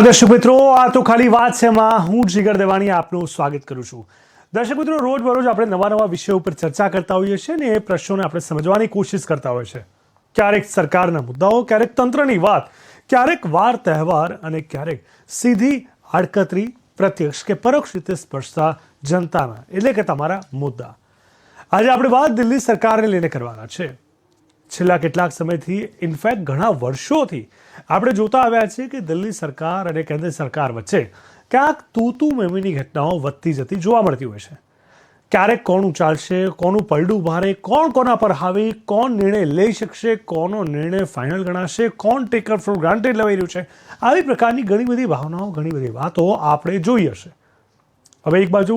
દર્શક મિત્રો, આ તો ખાલી વાત છે માં હું જીગર દેવાણી આપનું સ્વાગત કરું છું. દર્શક મિત્રો, રોજબરોજ આપણે નવા વિષયો ઉપર ચર્ચા કરતા હોઈએ છીએ ને એ પ્રશ્નોને આપણે સમજવાની કોશિશ કરતા હોઈએ છીએ. ક્યારેક સરકારના મુદ્દાઓ, ક્યારેક તંત્રની વાત, ક્યારેક વાર તહેવાર અને ક્યારેક સીધી આડકતરી પ્રત્યક્ષ કે પરોક્ષ રીતે સ્પર્શતા જનતાના એટલે કે તમારા મુદ્દા. આજે આપણે વાત દિલ્હી સરકારને લઈને કરવાના છે. છેલ્લા કેટલાક સમયથી, ઇનફેક્ટ ઘણા વર્ષોથી આપણે જોતા આવ્યા છીએ કે દિલ્હી સરકાર અને કેન્દ્ર સરકાર વચ્ચે ક્યાંક તૂ મેમીની ઘટનાઓ વધતી જતી જોવા મળતી હોય છે. ક્યારેક કોણ ઉચાલશે, કોનું પલડું ભારે, કોણ કોના પર હાવી, કોણ નિર્ણય લઈ શકશે, કોનો નિર્ણય ફાઇનલ ગણાશે, કોણ ટેકર ફોર ગ્રાન્ટેડ લેવાઈ રહ્યું છે, આવી પ્રકારની ઘણી બધી ભાવનાઓ, ઘણી બધી વાતો આપણે જોઈ હશે. હવે એક બાજુ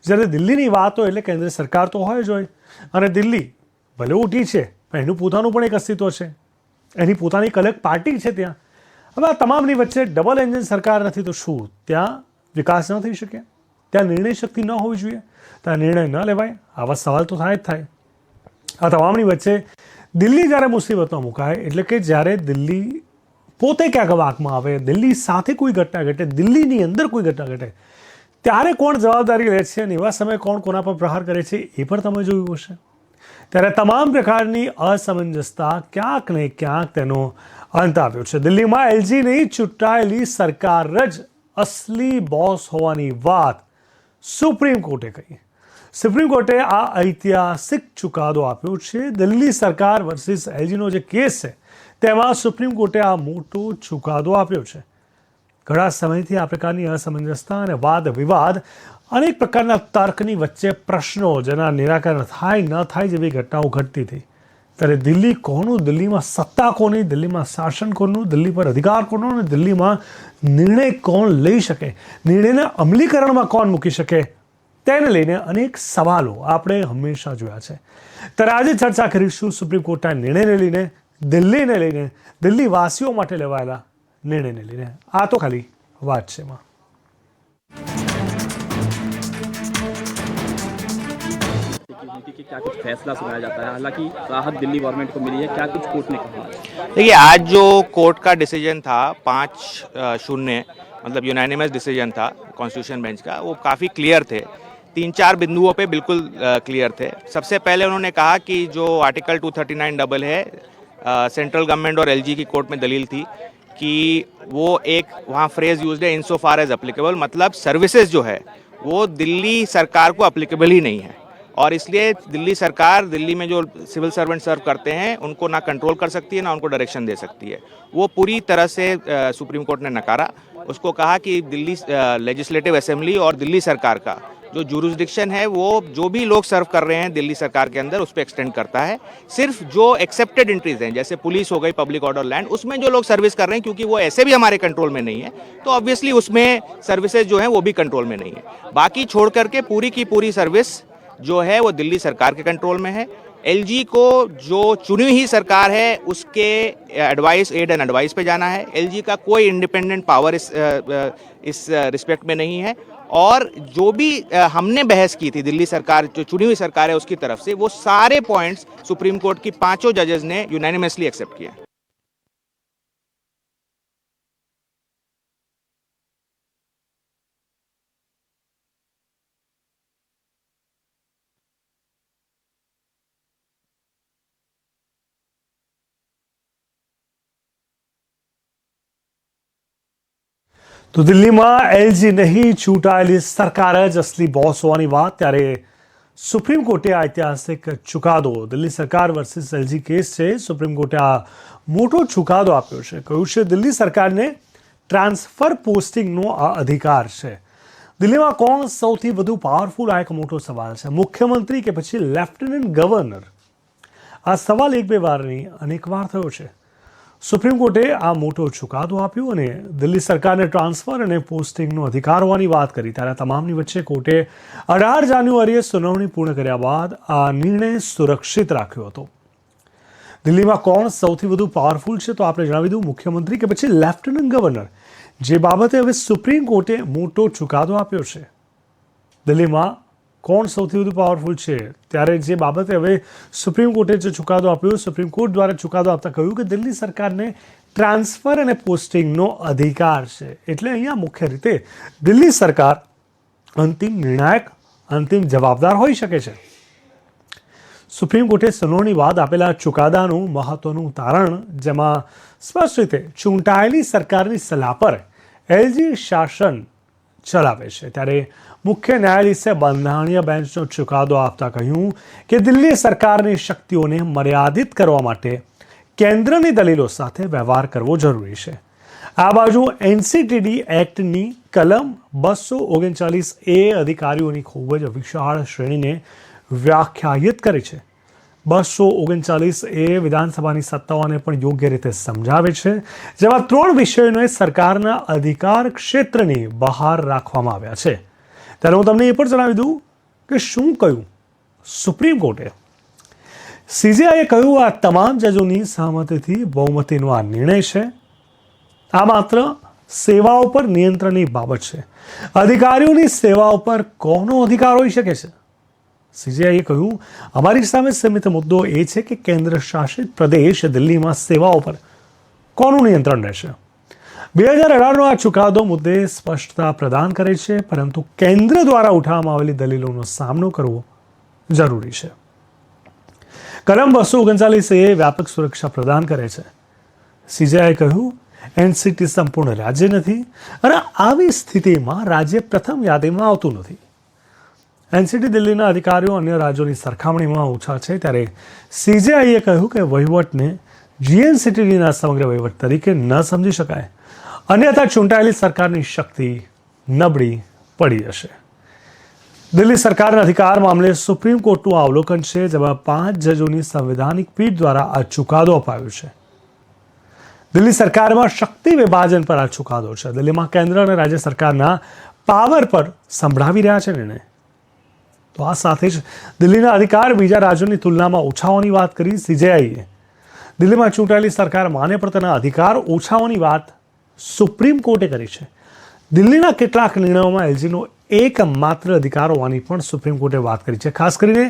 જ્યારે દિલ્હીની વાત હોય એટલે કેન્દ્ર સરકાર તો હોય જ હોય, અને દિલ્હી ભલે ઉઠી છે પણ એનું પોતાનું પણ એક અસ્તિત્વ છે, એની પોતાની એક અલગ પાર્ટી છે ત્યાં. હવે આ તમામની વચ્ચે ડબલ એન્જિન સરકાર નથી તો શું ત્યાં વિકાસ ન થઈ શકે? ત્યાં નિર્ણય શક્તિ ન હોવી જોઈએ? ત્યાં નિર્ણય ન લેવાય? આવા સવાલ તો થાય જ થાય. આ તમામની વચ્ચે દિલ્હી જ્યારે મુસીબતમાં મુકાય એટલે કે જ્યારે દિલ્હી પોતે ક્યાંક વાંકમાં આવે, દિલ્હી સાથે કોઈ ઘટના ઘટે, દિલ્હીની અંદર કોઈ ઘટના ઘટે, ત્યારે કોણ જવાબદારી લે છે અને એવા સમયે કોણ કોના પર પ્રહાર કરે છે એ પણ તમે જોયું હશે. ત્યારે તમામ પ્રકારની અસમંજસતા ક્યાંક ને ક્યાંક તેનો અંત આવ્યો છે. દિલ્હીમાં એલજીની ચૂંટાયેલી સરકાર જ અસલી બોસ હોવાની વાત સુપ્રીમ કોર્ટે કહી. સુપ્રીમ કોર્ટે આ ઐતિહાસિક ચુકાદો આપ્યો છે. દિલ્હી સરકાર વર્સિસ એલજીનો જે કેસ છે તેમાં સુપ્રીમ કોર્ટે આ મોટો ચુકાદો આપ્યો છે. ઘણા સમયથી આ પ્રકારની અસમંજસતા અને વાદ વિવાદ, અનેક પ્રકારના તર્કની વચ્ચે પ્રશ્નો જેના નિરાકરણ થાય ન થાય જેવી ઘટનાઓ ઘટતી હતી. ત્યારે દિલ્હી કોનું, દિલ્હીમાં સત્તા કોની, દિલ્હીમાં શાસન કોનું, દિલ્હી પર અધિકાર કોનો અને દિલ્હીમાં નિર્ણય કોણ લઈ શકે, નિર્ણયના અમલીકરણમાં કોણ મૂકી શકે, તેને લઈને અનેક સવાલો આપણે હંમેશા જોયા છે. ત્યારે આજે ચર્ચા કરીશું સુપ્રીમ કોર્ટના નિર્ણયને લઈને, દિલ્હીને લઈને, દિલ્હીવાસીઓ માટે લેવાયેલા નિર્ણયને લઈને. આ તો ખાલી વાત છે માં. कि क्या कुछ फैसला सुनाया जाता है, हालांकि राहत दिल्ली गवर्नमेंट को मिली है, क्या कुछ कोर्ट ने कहा? देखिए, आज जो कोर्ट का डिसीजन था 5-0 मतलब यूनानिमस डिसीजन था कॉन्स्टिट्यूशन बेंच का, वो काफ़ी क्लियर थे. 3-4 बिंदुओं पे बिल्कुल क्लियर थे. सबसे पहले उन्होंने कहा कि जो आर्टिकल 239 डबल है, सेंट्रल गवर्नमेंट और एलजी की कोर्ट में दलील थी कि वो एक वहाँ फ्रेज यूज है इंसो फार एज अप्लीकेबल, मतलब सर्विसेज जो है वो दिल्ली सरकार को अप्लीकेबल ही नहीं है, और इसलिए दिल्ली सरकार दिल्ली में जो सिविल सर्वेंट सर्व करते हैं उनको ना कंट्रोल कर सकती है ना उनको डायरेक्शन दे सकती है. वो पूरी तरह से सुप्रीम कोर्ट ने नकारा. उसको कहा कि दिल्ली लेजिस्लेटिव असेंबली और दिल्ली सरकार का जो जुरिस्डिक्शन है वो जो भी लोग सर्व कर रहे हैं दिल्ली सरकार के अंदर उस पर एक्सटेंड करता है. सिर्फ जो एक्सेप्टेड एंट्रीज हैं जैसे पुलिस हो गई, पब्लिक ऑर्डर लैंड, उसमें जो लोग सर्विस कर रहे हैं क्योंकि वो ऐसे भी हमारे कंट्रोल में नहीं है तो ऑब्वियसली उसमें सर्विसेज जो हैं वो भी कंट्रोल में नहीं है. बाकी छोड़ करके पूरी की पूरी सर्विस जो है वो दिल्ली सरकार के कंट्रोल में है. एलजी को जो चुनी हुई सरकार है उसके एडवाइस, एड एंड एडवाइस पे जाना है. एलजी का कोई इंडिपेंडेंट पावर इस रिस्पेक्ट में नहीं है. और जो भी हमने बहस की थी दिल्ली सरकार, जो चुनी हुई सरकार है उसकी तरफ से, वो सारे पॉइंट्स सुप्रीम कोर्ट की 5 जजेस ने यूनानिमसली एक्सेप्ट किया. તો દિલ્હીમાં એલજી નહીં, ચૂંટાયેલી સરકાર જ અસલી બોસ હોવાની વાત. ત્યારે સુપ્રીમ કોર્ટે આ ઐતિહાસિક ચુકાદો, દિલ્હી સરકાર વર્સિસ એલજી કેસ છે, સુપ્રીમ કોર્ટે આ મોટો ચુકાદો આપ્યો છે. કહ્યું છે દિલ્હી સરકારને ટ્રાન્સફર પોસ્ટિંગનો આ અધિકાર છે. દિલ્હીમાં કોણ સૌથી વધુ પાવરફુલ, આ એક મોટો સવાલ છે. મુખ્યમંત્રી કે પછી લેફ્ટનન્ટ ગવર્નર? આ સવાલ એક બે વાર નહીં, અનેક વાર થયો છે. સુપ્રીમ કોર્ટે આ મોટો ચુકાદો આપ્યો અને દિલ્હી સરકારને ટ્રાન્સફર અને પોસ્ટિંગનો અધિકાર હોવાની વાત કરી. ત્યારે તમામની વચ્ચે કોર્ટે 18 જાન્યુઆરીએ સુનાવણી પૂર્ણ કર્યા બાદ આ નિર્ણય સુરક્ષિત રાખ્યો હતો. દિલ્હીમાં કોણ સૌથી વધુ પાવરફુલ છે? તો આપણે જણાવી દઉં, મુખ્યમંત્રી કે પછી લેફ્ટનન્ટ ગવર્નર. જે બાબતે હવે સુપ્રીમ કોર્ટે મોટો ચુકાદો આપ્યો છે. દિલ્હીમાં કોણ સૌથી વધુ પાવરફુલ છે ત્યારે જે બાબતે હવે સુપ્રીમ કોર્ટે જે ચુકાદો આપ્યો, સુપ્રીમ કોર્ટ દ્વારા ચુકાદો આપતા કહ્યું કે દિલ્હી સરકારને ટ્રાન્સફર અને પોસ્ટિંગનો અધિકાર છે. એટલે અહીંયા મુખ્ય રીતે દિલ્હી સરકાર અંતિમ નિર્ણાયક, અંતિમ જવાબદાર હોઈ શકે છે. સુપ્રીમ કોર્ટે સુનાવણી બાદ આપેલા ચુકાદાનું મહત્વનું તારણ, જેમાં સ્પષ્ટ રીતે ચૂંટાયેલી સરકારની સલાહ પર એલજી શાસન ચલાવે છે, ત્યારે મુખ્ય ન્યાયાધીશે બંધારણીય બેન્ચનો ચુકાદો આપતા કહ્યું કે દિલ્હી સરકારની શક્તિઓને મર્યાદિત કરવા માટે કેન્દ્રની દલીલો સાથે વ્યવહાર કરવો જરૂરી છે. આ બાજુ એનસીટીડી એક્ટની કલમ 239A અધિકારીઓની ખૂબ જ વિશાળ શ્રેણીને વ્યાખ્યાયિત કરી છે. 239A વિધાનસભાની સત્તાઓને પણ યોગ્ય રીતે સમજાવે છે, જેમાં 3 વિષયોને સરકારના અધિકાર ક્ષેત્રની બહાર રાખવામાં આવ્યા છે. ત્યારે હું તમને એ પણ જણાવી દઉં કે શું કહ્યું સુપ્રીમ કોર્ટે. સીજેઆઈએ કહ્યું આ તમામ જજોની સહમતિથી બહુમતીનો આ નિર્ણય છે. આ માત્ર સેવાઓ પર નિયંત્રણની બાબત છે. અધિકારીઓની સેવાઓ પર કોનો અધિકાર હોઈ શકે છે? સીજેઆઈએ કહ્યું અમારી સામે સીમિત મુદ્દો એ છે કે કેન્દ્ર શાસિત પ્રદેશ દિલ્હીમાં સેવાઓ પર કોનું નિયંત્રણ રહેશે. 2018નો આ ચુકાદો મુદ્દે સ્પષ્ટતા પ્રદાન કરે છે, પરંતુ કેન્દ્ર દ્વારા ઉઠાવવામાં આવેલી દલીલોનો સામનો કરવો જરૂરી છે. કલમ 239A વ્યાપક સુરક્ષા પ્રદાન કરે છે. સીજેઆઈએ કહ્યું એનસીટી સંપૂર્ણ રાજ્ય નથી અને આવી સ્થિતિમાં રાજ્ય પ્રથમ યાદીમાં આવતું નથી. એનસીટી દિલ્હીના અધિકારીઓ અન્ય રાજ્યોની સરખામણીમાં ઓછા છે, ત્યારે સીજેઆઈએ કહ્યું કે વહીવટને જીએનસીટીડીના સમગ્ર વહીવટ તરીકે ન સમજી શકાય, અન્યથા ચૂંટાયેલી સરકારની શક્તિ નબળી પડી જશે. દિલ્હી સરકારના અધિકાર મામલે સુપ્રીમ કોર્ટનું અવલોકન છે, જેમાં 5 જજોની સંવૈધાનિક પીઠ દ્વારા આ ચુકાદો અપાયો છે. દિલ્હી સરકારમાં શક્તિ વિભાજન પર આ ચુકાદો છે. દિલ્હીમાં કેન્દ્ર અને રાજ્ય સરકારના પાવર પર સંભળાવી રહ્યા છે નિર્ણય. તો આ સાથે જ દિલ્હીના અધિકાર બીજા રાજ્યોની તુલનામાં ઓછા હોવાની વાત કરી સીજેઆઈએ. દિલ્હીમાં ચૂંટાયેલી સરકાર માને પણ તેના અધિકાર ઓછા હોવાની વાત સુપ્રીમ કોર્ટે કરી છે. દિલ્હીના કેટલાક નિર્ણયોમાં એલજીનો એકમાત્ર અધિકાર હોવાની પણ સુપ્રીમ કોર્ટે વાત કરી છે. ખાસ કરીને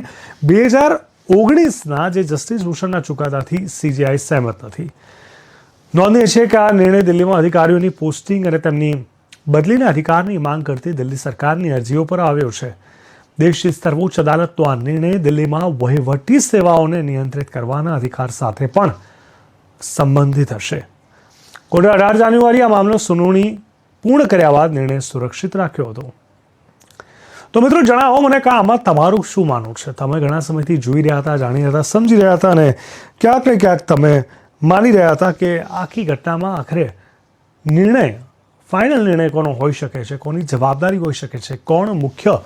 2019ના જે જસ્ટિસ ભૂષણના ચુકાદાથી સીજેઆઈ સહેમત નથી. નોંધનીય છે કે આ નિર્ણય દિલ્હીમાં અધિકારીઓની પોસ્ટિંગ અને તેમની બદલીના અધિકારની માંગ કરતી દિલ્હી સરકારની અરજીઓ પર આવ્યો છે. દેશની સર્વોચ્ચ અદાલતનો આ નિર્ણય દિલ્હીમાં વહીવટી સેવાઓને નિયંત્રિત કરવાના અધિકાર સાથે પણ સંબંધિત હશે. કોર્ટે 18 જાન્યુઆરી આ મામલો સુનાવણી પૂર્ણ કર્યા બાદ નિર્ણય સુરક્ષિત રાખ્યો હતો. તો મિત્રો જણાવો મને કે આમાં તમારું શું માનવું છે? તમે ઘણા સમયથી જોઈ રહ્યા હતા, જાણી રહ્યા હતા, સમજી રહ્યા હતા અને ક્યાંક ને ક્યાંક તમે માની રહ્યા હતા કે આખી ઘટનામાં આખરે ફાઇનલ નિર્ણય કોનો હોઈ શકે છે, કોની જવાબદારી હોઈ શકે છે, કોણ મુખ્ય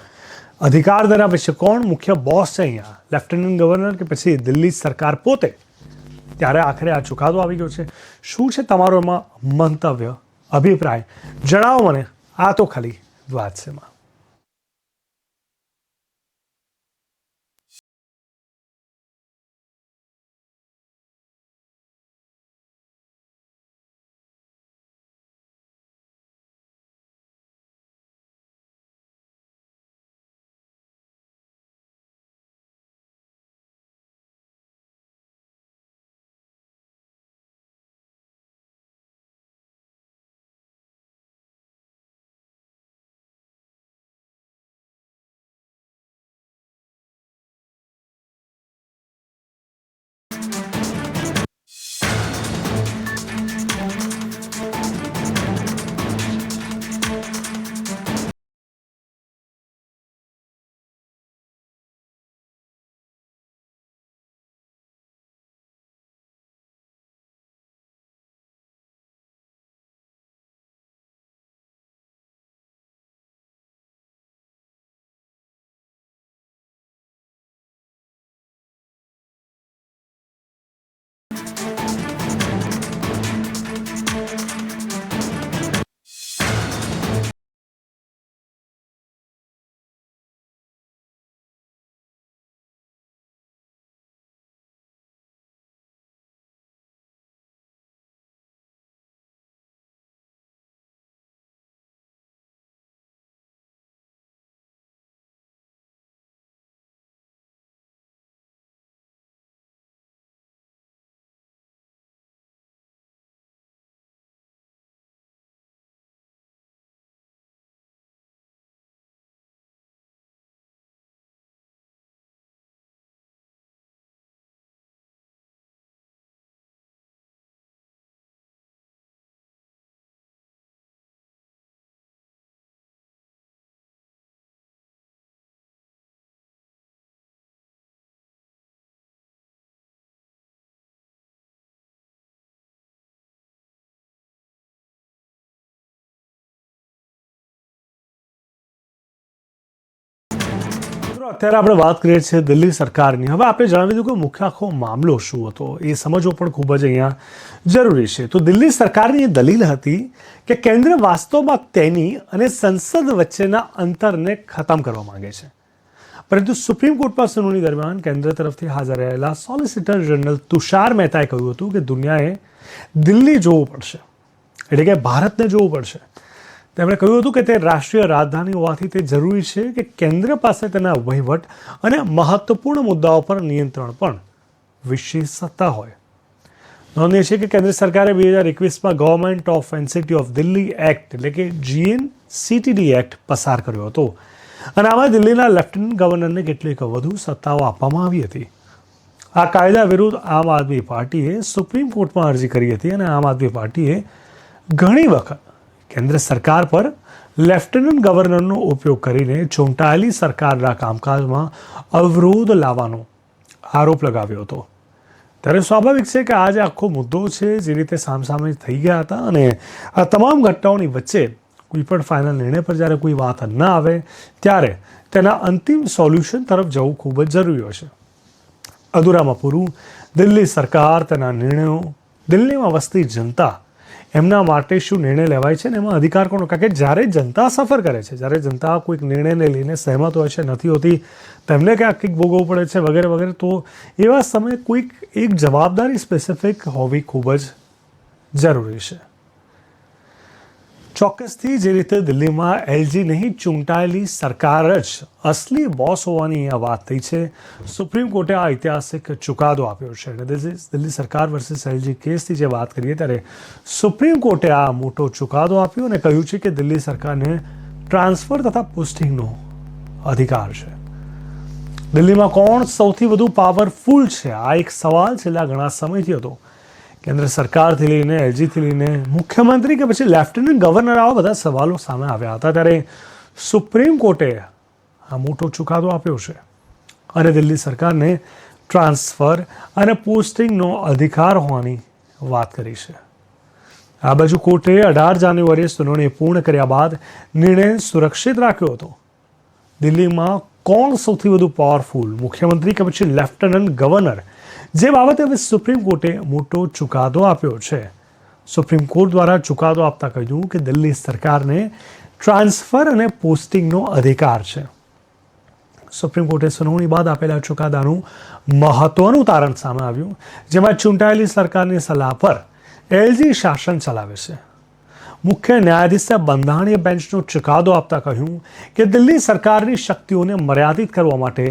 અધિકાર ધરાવે છે, કોણ મુખ્ય બોસ છે અહીંયા, લેફ્ટનન્ટ ગવર્નર કે પછી દિલ્હી સરકાર પોતે. ત્યારે આખરે આ ચુકાદો આવી ગયો છે. શું છે તમારો એમાં મંતવ્ય, અભિપ્રાય? જણાવો મને. આ તો ખાલી વાત છે એમાં. અત્યારે આપણે વાત કરીએ છીએ દિલ્હી સરકારની. હવે આપણે જણાવી દીધું કે મુખ્ય આખો મામલો શું હતો એ સમજવો પણ ખૂબ જ અહીંયા જરૂરી છે. તો દિલ્હી સરકારની એ દલીલ હતી કે કેન્દ્ર વાસ્તવમાં તેની અને સંસદ વચ્ચેના અંતરને ખતમ કરવા માંગે છે. પરંતુ સુપ્રીમ કોર્ટમાં સુનાવણી દરમિયાન કેન્દ્ર તરફથી હાજર રહેલા સોલિસિટર જનરલ તુષાર મહેતાએ કહ્યું હતું કે દુનિયાએ દિલ્હી જોવું પડશે, એટલે કે ભારતને જોવું પડશે. તેમણે કહ્યું હતું કે તે રાષ્ટ્રીય રાજધાની હોવાથી તે જરૂરી છે કે કેન્દ્ર પાસે તેના વહીવટ અને મહત્વપૂર્ણ મુદ્દાઓ પર નિયંત્રણ પણ વિશેષ સત્તા હોય. નોંધનીય છે કે કેન્દ્ર સરકારે 2021માં government of NCT of Delhi act એટલે કે GNCTD એક્ટ પસાર કર્યો હતો અને આમાં દિલ્હીના લેફ્ટનન્ટ ગવર્નરને કેટલીક વધુ સત્તાઓ આપવામાં આવી હતી. આ કાયદા વિરુદ્ધ આમ આદમી પાર્ટીએ સુપ્રીમ કોર્ટમાં અરજી કરી હતી અને આમ આદમી પાર્ટીએ ઘણી વખત કેન્દ્ર સરકાર પર લેફ્ટનન્ટ ગવર્નરનો ઉપયોગ કરીને ચૂંટાયેલી સરકારના કામકાજમાં અવરોધ લાવવાનો આરોપ લગાવ્યો હતો. ત્યારે સ્વાભાવિક છે કે આ જે આખો મુદ્દો છે જે રીતે સામસામે થઈ ગયા હતા અને આ તમામ ઘટનાઓની વચ્ચે કોઈ પણ ફાઇનલ નિર્ણય પર જ્યારે કોઈ વાત ન આવે ત્યારે તેના અંતિમ સોલ્યુશન તરફ જવું ખૂબ જ જરૂરી હોય છે. અધૂરામાં પૂરું દિલ્હી સરકાર તેના નિર્ણયો, દિલ્હીમાં વસતી જનતા એમના માટે શું નિર્ણય લેવાય છે ને એમાં અધિકાર કોનો? કારણ કે જ્યારે જનતા સફર કરે છે, જ્યારે જનતા કોઈક નિર્ણયને લઈને સહેમત હોય છે, નથી હોતી, તેમને ક્યાંક કંઈક ભોગવવું પડે છે વગેરે વગેરે, તો એવા સમયે કોઈક એક જવાબદારી સ્પેસિફિક હોવી ખૂબ જ જરૂરી છે. ચોક્કસથી જે રીતે દિલ્હીમાં LG નહીં ચૂંટાયેલી સરકાર જ અસલી બોસ હોવાની આ વાત થઈ છે, સુપ્રીમ કોર્ટે આ ઐતિહાસિક ચુકાદો આપ્યો છે. અને દિલ્હી સરકાર વર્સિસ LG કેસથી જે વાત કરીએ ત્યારે સુપ્રીમ કોર્ટે આ મોટો ચુકાદો આપ્યો અને કહ્યું છે કે દિલ્હી સરકારને ટ્રાન્સફર તથા પોસ્ટિંગનો અધિકાર છે. દિલ્હીમાં કોણ સૌથી વધુ પાવરફુલ છે? આ એક સવાલ છેલ્લા ઘણા સમયથી હતો. કેન્દ્ર સરકારથી લઈને LGથી લઈને મુખ્યમંત્રી કે પછી લેફ્ટનન્ટ ગવર્નર, આવા બધા સવાલો સામે આવ્યા હતા. ત્યારે સુપ્રીમ કોર્ટે આ મોટો ચુકાદો આપ્યો છે અને દિલ્હી સરકારને ટ્રાન્સફર અને પોસ્ટિંગનો અધિકાર હોવાની વાત કરી છે. આ બાજુ કોર્ટે 18 જાન્યુઆરીએ સુનાવણી પૂર્ણ કર્યા બાદ નિર્ણય સુરક્ષિત રાખ્યો હતો. દિલ્હીમાં કોણ સૌથી વધુ પાવરફુલ, મુખ્યમંત્રી કે પછી લેફ્ટનન્ટ ગવર્નર, જે બાબતે હવે સુપ્રીમ કોર્ટે મોટો ચુકાદો આપ્યો છે. સુપ્રીમ કોર્ટ દ્વારા ચુકાદો આપતા કહ્યું કે દિલ્હી સરકારને ટ્રાન્સફર અને પોસ્ટિંગનો અધિકાર છે. સુપ્રીમ કોર્ટે સુનાવણી બાદ આપેલા ચુકાદાનું મહત્વનું તારણ સામે આવ્યું, જેમાં ચૂંટાયેલી સરકારની સલાહ પર LG શાસન ચલાવે છે. મુખ્ય ન્યાયાધીશે બંધારણીય બેન્ચનો ચુકાદો આપતા કહ્યું કે દિલ્હી સરકારની શક્તિઓને મર્યાદિત કરવા માટે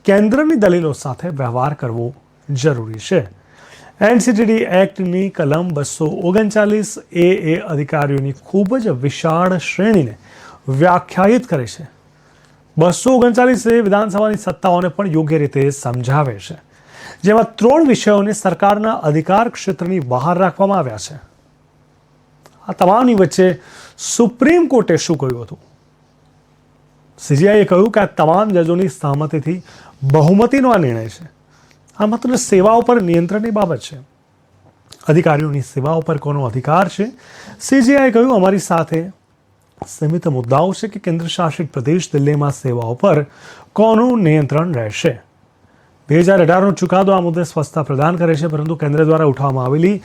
કેન્દ્રની દલીલો સાથે વ્યવહાર કરવો જરૂરી છે. NCTD એક્ટની કલમ 239A અધિકારીઓની ખૂબ જ વિશાળ શ્રેણીને વ્યાખ્યાયિત કરે છે. 239A વિધાનસભાની સત્તાઓને પણ યોગ્ય રીતે સમજાવે છે, જેમાં 3 વિષયોને સરકારના અધિકાર ક્ષેત્રની બહાર રાખવામાં આવ્યા છે. આ તમામની વચ્ચે સુપ્રીમ કોર્ટે શું કહ્યું હતું? CJIએ કહ્યું કે આ તમામ જજોની સહમતિથી બહુમતીનો આ નિર્ણય છે. આ માત્ર સેવાઓ પર નિયંત્રણની બાબત છે. અધિકારીઓની સેવાઓ પર કોનો અધિકાર છે? CJIએ કહ્યું અમારી સાથે સીમિત મુદ્દાઓ છે કે કેન્દ્ર શાસિત પ્રદેશ દિલ્હીમાં સેવાઓ પર કોનું નિયંત્રણ રહેશે. 2018નો ચુકાદો આ મુદ્દે સ્પષ્ટતા પ્રદાન કરે છે, પરંતુ કેન્દ્ર દ્વારા ઉઠાવવામાં આવેલી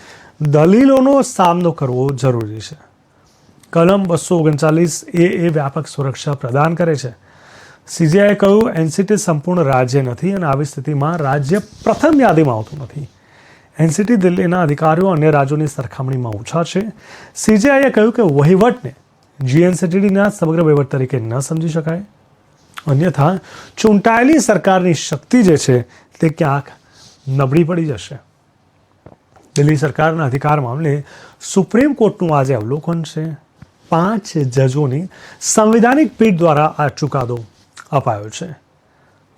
દલીલોનો સામનો કરવો જરૂરી છે. કલમ 239A વ્યાપક સુરક્ષા પ્રદાન કરે છે. CJIએ કહ્યું NCT સંપૂર્ણ રાજ્ય નથી અને આવી સ્થિતિમાં રાજ્ય પ્રથમ યાદીમાં આવતું નથી. NCT દિલ્હીના અધિકારીઓ અન્ય રાજ્યોની સરખામણીમાં ઓછા છે. CJIએ કહ્યું કે વહીવટને GNCTDના સમગ્ર વહીવટ તરીકે ન સમજી શકાય, અન્યથા ચૂંટાયેલી સરકારની શક્તિ જે છે તે ક્યાંક નબળી પડી જશે. દિલ્હી સરકારના અધિકાર મામલે સુપ્રીમ કોર્ટનું આજે અવલોકન છે. 5 જજોની સંવિધાનિક પીઠ દ્વારા આ ચુકાદો અપાયો છે.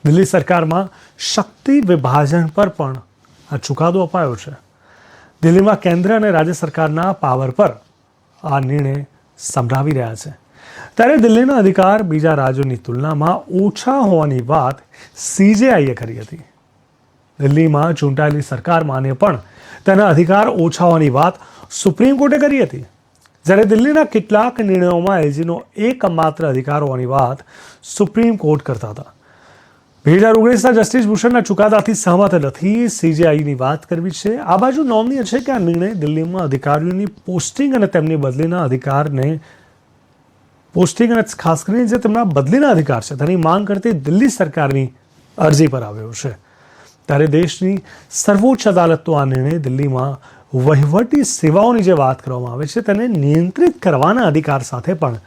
દિલ્હી સરકારમાં શક્તિ વિભાજન પર પણ આ ચુકાદો અપાયો છે. દિલ્હીમાં કેન્દ્ર અને રાજ્ય સરકારના પાવર પર આ નિર્ણય સંભળાવી રહ્યા છે. ત્યારે દિલ્હીના અધિકાર બીજા રાજ્યોની તુલનામાં ઓછા હોવાની વાત CJIએ કરી હતી. દિલ્હીમાં ચૂંટાયેલી સરકાર માને પણ તેના અધિકાર ઓછા હોવાની વાત સુપ્રીમ કોર્ટે કરી હતી. જ્યારે દિલ્હીના કેટલાક નિર્ણયોમાં LGનો એકમાત્ર અધિકાર હોવાની વાત સુપ્રીમ કોર્ટ કરતા હતા. 2019ના જસ્ટિસ ભૂષણના ચુકાદાથી સહમત નથી, સીજેઆઈની વાત કરવી છે. આ બાજુ નોંધનીય છે કે આ નિર્ણય દિલ્હીમાં અધિકારીઓની પોસ્ટિંગ અને તેમની બદલીના અધિકારને પોસ્ટિંગ અને ખાસ કરીને જે તેમના બદલીના અધિકાર છે તેની માંગ કરતી દિલ્હી સરકારની અરજી પર આવ્યો છે. ત્યારે દેશની સર્વોચ્ચ અદાલતનો આ નિર્ણય દિલ્હીમાં વહીવટી સેવાઓની જે વાત કરવામાં આવે છે તેને નિયંત્રિત કરવાના અધિકાર સાથે પણ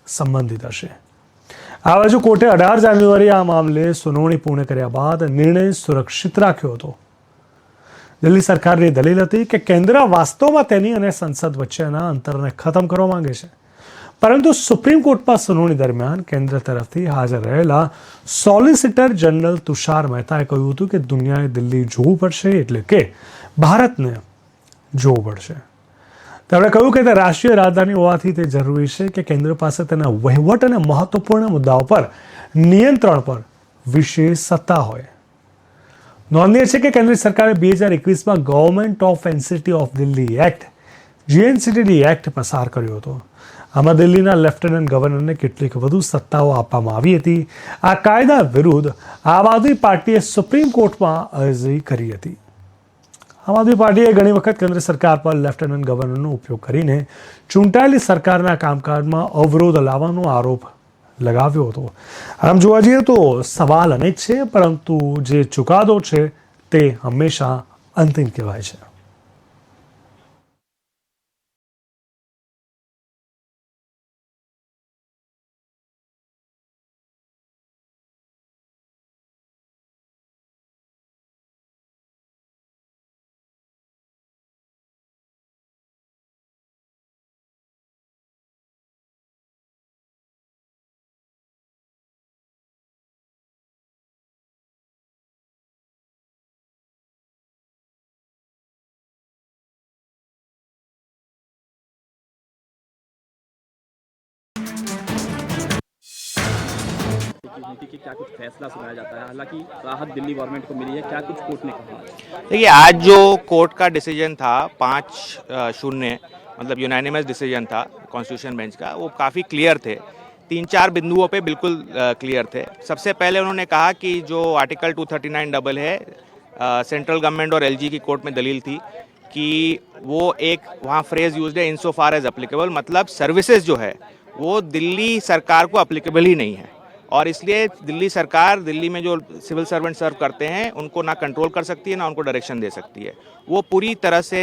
સંબંધિત હશે. આ બાજુ કોર્ટે 18 જાન્યુઆરી આ મામલે સુનાવણી પૂર્ણ કર્યા બાદ નિર્ણય સુરક્ષિત રાખ્યો હતો. દિલ્હી સરકારની દલીલ હતી કે કેન્દ્ર વાસ્તવમાં તેની અને સંસદ વચ્ચેના અંતરને ખતમ કરવા માંગે છે. પરંતુ સુપ્રીમ કોર્ટમાં સુનાવણી દરમિયાન કેન્દ્ર તરફથી હાજર રહેલા સોલિસિટર જનરલ તુષાર મહેતાએ કહ્યું હતું કે દુનિયાએ દિલ્હી જોવું પડશે, એટલે કે ભારતને જોવું પડશે. તેમણે કહ્યું કે તે રાષ્ટ્રીય રાજધાની હોવાથી તે જરૂરી છે કે કેન્દ્ર પાસે તેના વહીવટ અને મહત્વપૂર્ણ મુદ્દાઓ પર નિયંત્રણ પર વિશેષ સત્તા હોય. નોંધનીય છે કે કેન્દ્ર સરકારે 2021માં government of NCT of Delhi act GNCTD act પસાર કર્યો હતો. આમાં દિલ્હીના લેફ્ટનન્ટ ગવર્નરને કેટલીક વધુ સત્તાઓ આપવામાં આવી હતી. આ કાયદા વિરુદ્ધ આમ આદમી પાર્ટીએ સુપ્રીમ કોર્ટમાં અરજી કરી હતી. આમ આદમી પાર્ટીએ ઘણી વખત કેન્દ્ર સરકાર પર લેફ્ટનન્ટ ગવર્નરનો ઉપયોગ કરીને ચૂંટાયેલી સરકારના કામકાજમાં અવરોધ લાવવાનો આરોપ લગાવ્યો હતો. આમ જોવા જઈએ તો સવાલ અનેક છે, પરંતુ જે ચુકાદો છે તે હંમેશા અંતિમ કહેવાય છે. नीति के क्या कुछ फैसला सुनाया जाता है, हालांकि राहत दिल्ली गवर्नमेंट को मिली है, क्या कुछ कोर्ट ने कहा? देखिए, आज जो कोर्ट का डिसीजन था 5-0, मतलब यूनानिमस डिसीजन था कॉन्स्टिट्यूशन बेंच का, वो काफ़ी क्लियर थे. 3-4 बिंदुओं पे बिल्कुल क्लियर थे. सबसे पहले उन्होंने कहा कि जो आर्टिकल 239 डबल है, सेंट्रल गवर्नमेंट और LG की कोर्ट में दलील थी कि वो एक वहाँ फ्रेज यूज है इंसो फार एज अप्लीकेबल, मतलब सर्विसेज जो है वो दिल्ली सरकार को अप्लीकेबल ही नहीं है, और इसलिए दिल्ली सरकार दिल्ली में जो सिविल सर्वेंट सर्व करते हैं उनको ना कंट्रोल कर सकती है ना उनको डायरेक्शन दे सकती है. वो पूरी तरह से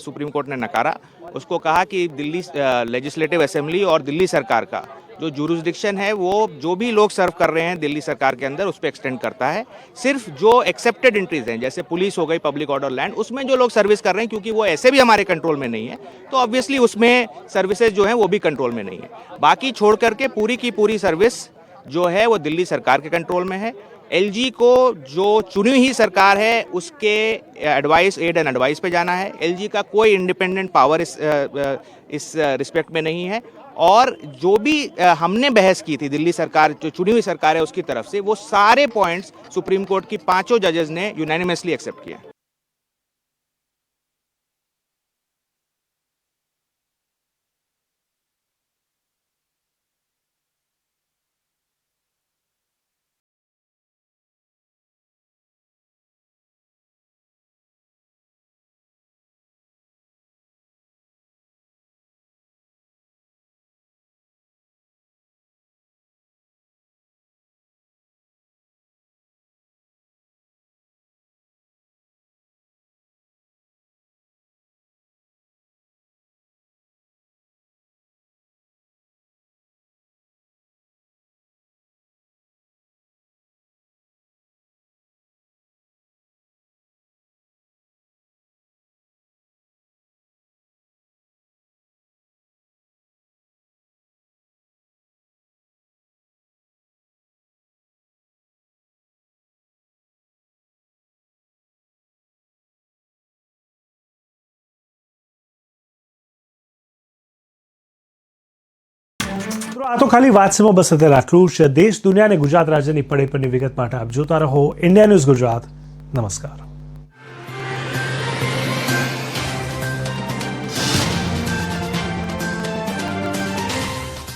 सुप्रीम कोर्ट ने नकारा. उसको कहा कि दिल्ली लेजिस्लेटिव असेंबली और दिल्ली सरकार का जो जुरिस्डिक्शन है वो जो भी लोग सर्व कर रहे हैं दिल्ली सरकार के अंदर उस पर एक्सटेंड करता है. सिर्फ जो एक्सेप्टेड एंट्रीज हैं, जैसे पुलिस हो गई, पब्लिक ऑर्डर, लैंड, उसमें जो लोग सर्विस कर रहे हैं, क्योंकि वो ऐसे भी हमारे कंट्रोल में नहीं है, तो ऑब्वियसली उसमें सर्विसेज जो हैं वो भी कंट्रोल में नहीं है. बाकी छोड़ करके पूरी की पूरी सर्विस जो है वो दिल्ली सरकार के कंट्रोल में है. LG को जो चुनी हुई सरकार है उसके एडवाइस, एड एंड एडवाइस पे जाना है. LG का कोई इंडिपेंडेंट पावर इस रिस्पेक्ट में नहीं है. और जो भी हमने बहस की थी दिल्ली सरकार, जो चुनी हुई सरकार है उसकी तरफ से, वो सारे पॉइंट्स सुप्रीम कोर्ट की 5 जजेस ने यूनानिमसली एक्सेप्ट किया. મિત્રો આ તો ખાલી વાત છે, બસ અત્યારે આટલું જ. દેશ, દુનિયા અને ગુજરાત રાજ્યની પડે પડની વિગત માટે આપ જોતા રહો ઇન્ડિયા ન્યૂઝ ગુજરાત. નમસ્કાર.